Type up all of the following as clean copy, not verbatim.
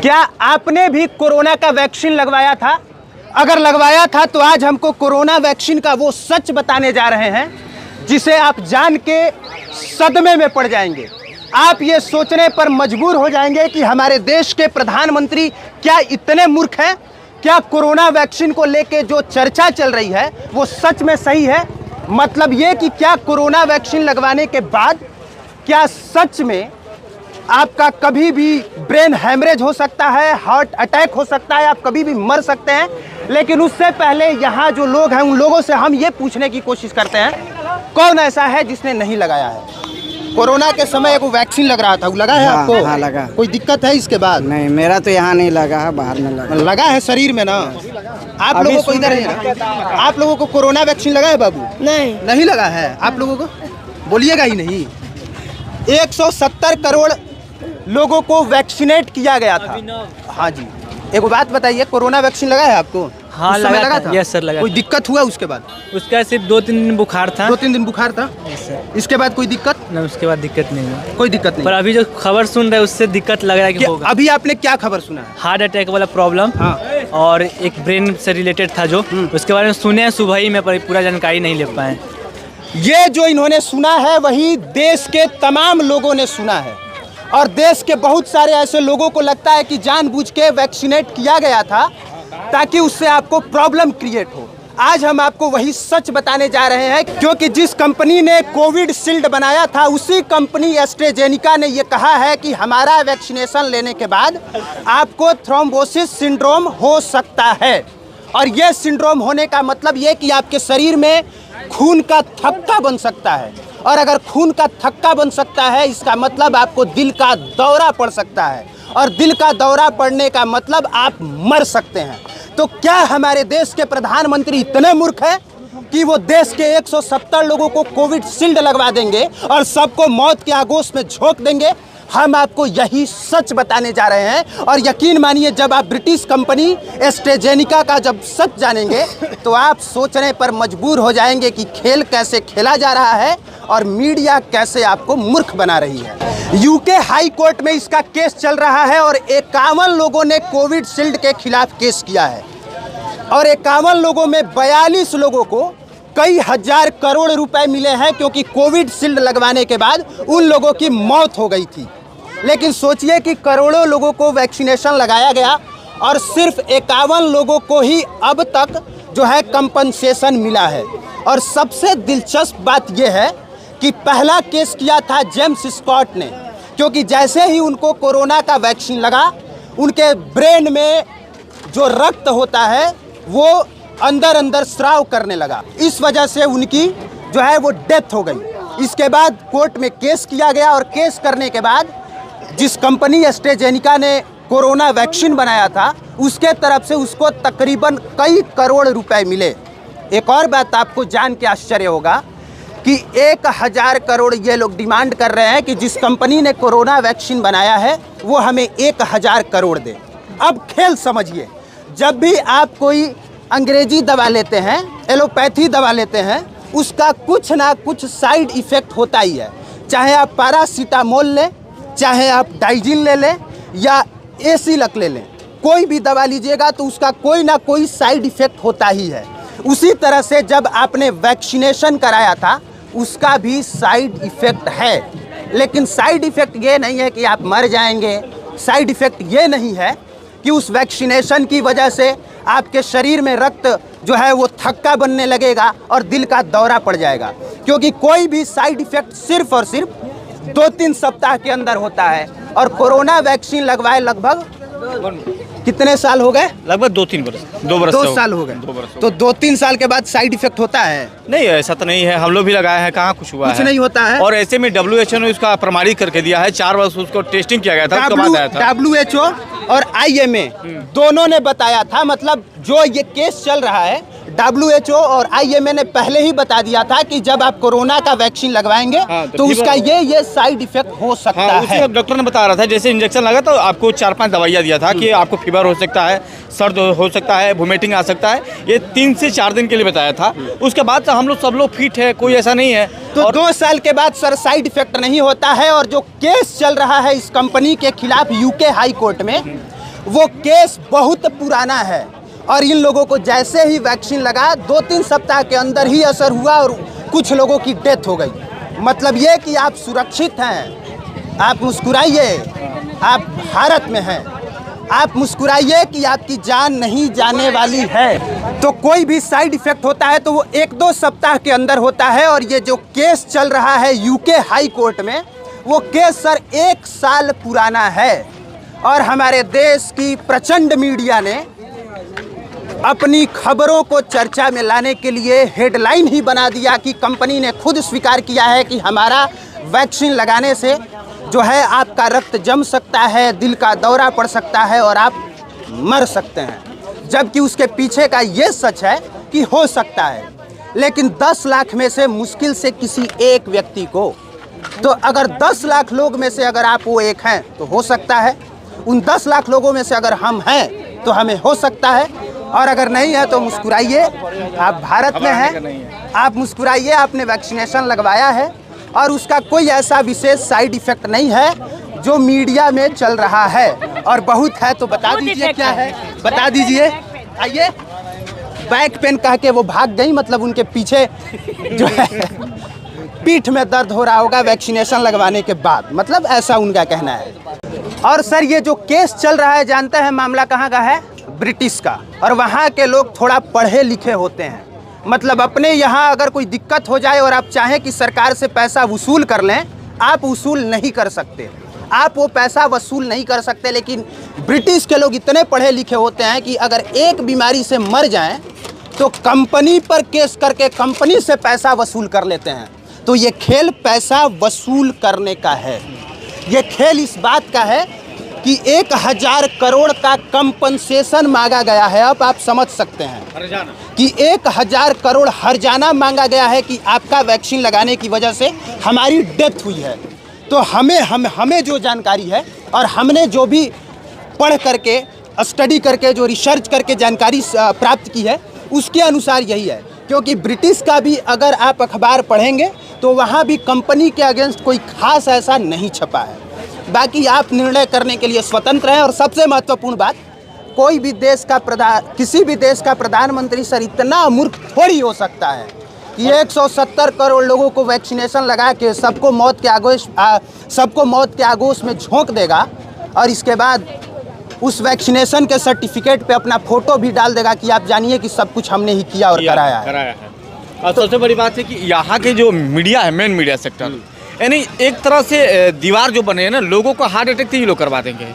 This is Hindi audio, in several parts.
क्या आपने भी कोरोना का वैक्सीन लगवाया था? अगर लगवाया था तो आज हमको कोरोना वैक्सीन का वो सच बताने जा रहे हैं जिसे आप जान के सदमे में पड़ जाएंगे। आप ये सोचने पर मजबूर हो जाएंगे कि हमारे देश के प्रधानमंत्री क्या इतने मूर्ख हैं? क्या कोरोना वैक्सीन को लेके जो चर्चा चल रही है वो सच में सही है? मतलब ये कि क्या कोरोना वैक्सीन लगवाने के बाद क्या सच में आपका कभी भी ब्रेन हैमरेज हो सकता है, हार्ट अटैक हो सकता है, आप कभी भी मर सकते हैं। लेकिन उससे पहले यहाँ जो लोग हैं उन लोगों से हम ये पूछने की कोशिश करते हैं कौन ऐसा है जिसने नहीं लगाया है। कोरोना के समय एक वैक्सीन लग रहा था, वो लगा है आपको? हाँ लगा। कोई दिक्कत है इसके बाद? नहीं, मेरा तो यहाँ नहीं लगा है, बाहर में लगा। लगा है शरीर में ना? आप लोगों को इधर है, आप लोगों को कोरोना वैक्सीन लगा है बाबू? नहीं लगा है आप लोगों को? बोलिएगा ही नहीं। 170 करोड़ लोगों को वैक्सीनेट किया गया था। हाँ जी, एक बात बताइए, कोरोना वैक्सीन लगा है आपको? हाँ लगा था। यस सर लगा। कोई दिक्कत हुआ उसके बाद? उसका सिर्फ 2-3 दिन बुखार था। 2-3 दिन बुखार था? सर। इसके बाद कोई दिक्कत? ना, उसके बाद दिक्कत नहीं हुई। कोई दिक्कत नहीं। पर अभी जो खबर सुन रहे हैं उससे दिक्कत लग रहा है कि होगा। अभी आपने क्या खबर सुना है? हार्ट अटैक वाला प्रॉब्लम। हाँ। और एक ब्रेन से रिलेटेड था जो, उसके बारे में सुने हैं सुबह ही में, पर पूरा जानकारी नहीं ले पाए। ये जो इन्होंने सुना है वही देश के तमाम लोगों ने सुना है और देश के बहुत सारे ऐसे लोगों को लगता है कि जानबूझ के वैक्सीनेट किया गया था ताकि उससे आपको प्रॉब्लम क्रिएट हो। आज हम आपको वही सच बताने जा रहे हैं क्योंकि जिस कंपनी ने कोविड शील्ड बनाया था उसी कंपनी एस्ट्राजेनेका ने ये कहा है कि हमारा वैक्सीनेशन लेने के बाद आपको थ्रोम्बोसिस सिंड्रोम हो सकता है। और ये सिंड्रोम होने का मतलब ये कि आपके शरीर में खून का थक्का बन सकता है और अगर खून का थक्का बन सकता है इसका मतलब आपको दिल का दौरा पड़ सकता है और दिल का दौरा पड़ने का मतलब आप मर सकते हैं। तो क्या हमारे देश के प्रधानमंत्री इतने मूर्ख हैं कि वो देश के 170 लोगों को कोविड शील्ड लगवा देंगे और सबको मौत के आगोश में झोंक देंगे? हम आपको यही सच बताने जा रहे हैं और यकीन मानिए जब आप ब्रिटिश कंपनी एस्ट्राजेनेका का जब सच जानेंगे तो आप सोचने पर मजबूर हो जाएंगे कि खेल कैसे खेला जा रहा है और मीडिया कैसे आपको मूर्ख बना रही है। यूके हाई कोर्ट में इसका केस चल रहा है और 51 लोगों ने कोविड शील्ड के खिलाफ केस किया है और 51 लोगों में 42 लोगों को कई हजार करोड़ रुपए मिले हैं क्योंकि कोविड शील्ड लगवाने के बाद उन लोगों की मौत हो गई थी। लेकिन सोचिए कि करोड़ों लोगों को वैक्सीनेशन लगाया गया और सिर्फ 51 लोगों को ही अब तक जो है कंपनसेशन मिला है। और सबसे दिलचस्प बात यह है कि पहला केस किया था जेम्स स्कॉट ने, क्योंकि जैसे ही उनको कोरोना का वैक्सीन लगा उनके ब्रेन में जो रक्त होता है वो अंदर अंदर स्राव करने लगा, इस वजह से उनकी जो है वो डेथ हो गई। इसके बाद कोर्ट में केस किया गया और केस करने के बाद जिस कंपनी एस्ट्राजेनेका ने कोरोना वैक्सीन बनाया था उसके तरफ से उसको तकरीबन कई करोड़ रुपए मिले। एक और बात आपको जान के आश्चर्य होगा कि 1000 करोड़ ये लोग डिमांड कर रहे हैं कि जिस कंपनी ने कोरोना वैक्सीन बनाया है वो हमें 1000 करोड़ दे। अब खेल समझिए, जब भी आप कोई अंग्रेजी दवा लेते हैं, एलोपैथी दवा लेते हैं, उसका कुछ ना कुछ साइड इफ़ेक्ट होता ही है। चाहे आप पैरासीटामोल लें, चाहे आप डाइजिन ले लें या एसिलक ले लें, कोई भी दवा लीजिएगा तो उसका कोई ना कोई साइड इफ़ेक्ट होता ही है। उसी तरह से जब आपने वैक्सीनेशन कराया था उसका भी साइड इफ़ेक्ट है, लेकिन साइड इफ़ेक्ट ये नहीं है कि आप मर जाएंगे। साइड इफ़ेक्ट ये नहीं है कि उस वैक्सीनेशन की वजह से आपके शरीर में रक्त जो है वो थक्का बनने लगेगा और दिल का दौरा पड़ जाएगा, क्योंकि कोई भी साइड इफ़ेक्ट सिर्फ और सिर्फ 2-3 सप्ताह के अंदर होता है। और कोरोना वैक्सीन लगवाए लगभग कितने साल हो गए? लगभग 2-3 बरस, 2 बरस 2 साल हो गए। तो 2-3 साल के बाद साइड इफेक्ट होता है? नहीं, ऐसा तो नहीं है, हम लोग भी लगाए हैं, कहाँ कुछ हुआ है? कुछ नहीं होता है। और ऐसे में WHO ने उसका प्रमाणिक करके दिया है, 4 वर्ष उसको टेस्टिंग किया गया था, उसके बाद आया था। WHO और IMA दोनों ने बताया था, मतलब जो ये केस चल रहा है WHO और IMA ने पहले ही बता दिया था कि जब आप कोरोना का वैक्सीन लगवाएंगे तो उसका ये साइड इफेक्ट हो सकता है। डॉक्टर ने बता रहा था, जैसे इंजेक्शन लगा तो आपको 4-5 दवाइयाँ दिया था कि आपको फीवर हो सकता है, सर्द हो सकता है, वोमिटिंग आ सकता है, ये 3 से 4 दिन के लिए बताया था। उसके बाद हम लोग सब लोग फिट है, कोई ऐसा नहीं है। तो 2 साल के बाद सर साइड इफेक्ट नहीं होता है। और जो केस चल रहा है इस कंपनी के खिलाफ यूके हाई कोर्ट में, वो केस बहुत पुराना है और इन लोगों को जैसे ही वैक्सीन लगा 2-3 सप्ताह के अंदर ही असर हुआ और कुछ लोगों की डेथ हो गई। मतलब ये कि आप सुरक्षित हैं, आप मुस्कुराइए, आप भारत में हैं, आप मुस्कुराइए कि आपकी जान नहीं जाने वाली है। तो कोई भी साइड इफ़ेक्ट होता है तो वो 1-2 सप्ताह के अंदर होता है। और ये जो केस चल रहा है यूके हाई कोर्ट में, वो केस सर 1 साल पुराना है और हमारे देश की प्रचंड मीडिया ने अपनी खबरों को चर्चा में लाने के लिए हेडलाइन ही बना दिया कि कंपनी ने खुद स्वीकार किया है कि हमारा वैक्सीन लगाने से जो है आपका रक्त जम सकता है, दिल का दौरा पड़ सकता है और आप मर सकते हैं। जबकि उसके पीछे का ये सच है कि हो सकता है, लेकिन 10 लाख में से मुश्किल से किसी एक व्यक्ति को, तो अगर 10 लाख लोग में से अगर आप वो एक हैं तो हो सकता है, उन 10 लाख लोगों में से अगर हम हैं तो हमें हो सकता है, और अगर नहीं है तो मुस्कुराइए, आप भारत में हैं, आप मुस्कुराइए, आपने वैक्सीनेशन लगवाया है और उसका कोई ऐसा विशेष साइड इफ़ेक्ट नहीं है जो मीडिया में चल रहा है। और बहुत है तो बता दीजिए क्या है, बता दीजिए। आइए, बैक पेन कह के वो भाग गई, मतलब उनके पीछे जो है पीठ में दर्द हो रहा होगा वैक्सीनेशन लगवाने के बाद, मतलब ऐसा उनका कहना है। और सर ये जो केस चल रहा है, जानते हैं मामला कहाँ का है? ब्रिटिश का। और वहाँ के लोग थोड़ा पढ़े लिखे होते हैं, मतलब अपने यहाँ अगर कोई दिक्कत हो जाए और आप चाहें कि सरकार से पैसा वसूल कर लें, आप वसूल नहीं कर सकते, आप वो पैसा वसूल नहीं कर सकते। लेकिन ब्रिटिश के लोग इतने पढ़े लिखे होते हैं कि अगर एक बीमारी से मर जाएं तो कंपनी पर केस करके कंपनी से पैसा वसूल कर लेते हैं। तो ये खेल पैसा वसूल करने का है, ये खेल इस बात का है कि 1000 करोड़ का कंपनसेशन मांगा गया है। अब आप समझ सकते हैं कि 1000 करोड़ हर्जाना मांगा गया है कि आपका वैक्सीन लगाने की वजह से हमारी डेथ हुई है। तो हमें जो जानकारी है और हमने जो भी पढ़ करके, स्टडी करके, जो रिसर्च करके जानकारी प्राप्त की है, उसके अनुसार यही है। क्योंकि ब्रिटिश का भी अगर आप अखबार पढ़ेंगे तो वहाँ भी कंपनी के अगेंस्ट कोई खास ऐसा नहीं छपा है। बाकी आप निर्णय करने के लिए स्वतंत्र हैं। और सबसे महत्वपूर्ण बात, कोई भी देश का किसी भी देश का प्रधानमंत्री सर इतना मूर्ख थोड़ी हो सकता है कि 170 करोड़ लोगों को वैक्सीनेशन लगा के सबको मौत के आगोश में झोंक देगा और इसके बाद उस वैक्सीनेशन के सर्टिफिकेट पे अपना फोटो भी डाल देगा कि आप जानिए कि सब कुछ हमने ही किया और कराया है। और सबसे बड़ी बात है कि यहाँ के जो मीडिया है, मेन मीडिया सेक्टर, यानी एक तरह से दीवार जो बने हैं ना, लोगों को हार्ट अटैक से ये लोग करवा देंगे।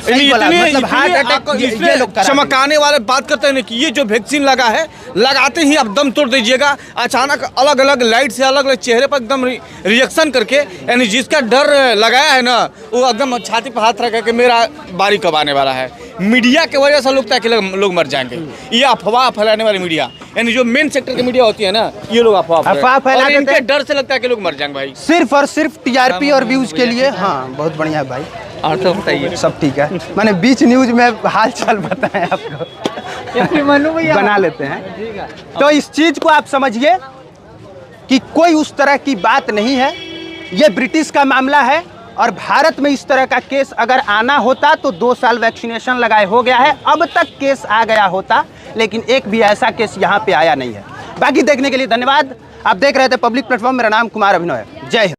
मतलब हार्ट अटैक चमकाने वाले बात करते हैं कि ये जो वैक्सीन लगा है, लगाते ही आप दम तोड़ दीजिएगा। अचानक अलग अलग लाइट से अलग अलग चेहरे पर एकदम रिएक्शन करके, यानी जिसका डर लगाया है ना, वो एकदम छाती पर हाथ रख के मेरा बारी कब आने वाला है। मीडिया की वजह से लगता है कि लोग मर जाएंगे। ये अफवाह फैलाने वाली मीडिया, यानी जो मेन सेक्टर की मीडिया होती है ना, ये लोग अफवाह फैलाते हैं। इनके डर से लगता है कि लोग मर जाएंगे भाई, सिर्फ और सिर्फ टीआरपी और व्यूज के लिए। हाँ, बहुत बढ़िया भाई। और तो बताइए, सब ठीक है। मैंने बीच न्यूज में हाल चाल बताया आपको, बना लेते हैं। तो इस चीज को आप समझिए कि कोई उस तरह की बात नहीं है। ये ब्रिटिश का मामला है और भारत में इस तरह का केस अगर आना होता तो 2 साल वैक्सीनेशन लगाए हो गया है, अब तक केस आ गया होता, लेकिन एक भी ऐसा केस यहाँ पे आया नहीं है। बाकी देखने के लिए धन्यवाद। आप देख रहे थे पब्लिक प्लेटफॉर्म। मेरा नाम कुमार अभिनव है। जय हिंद।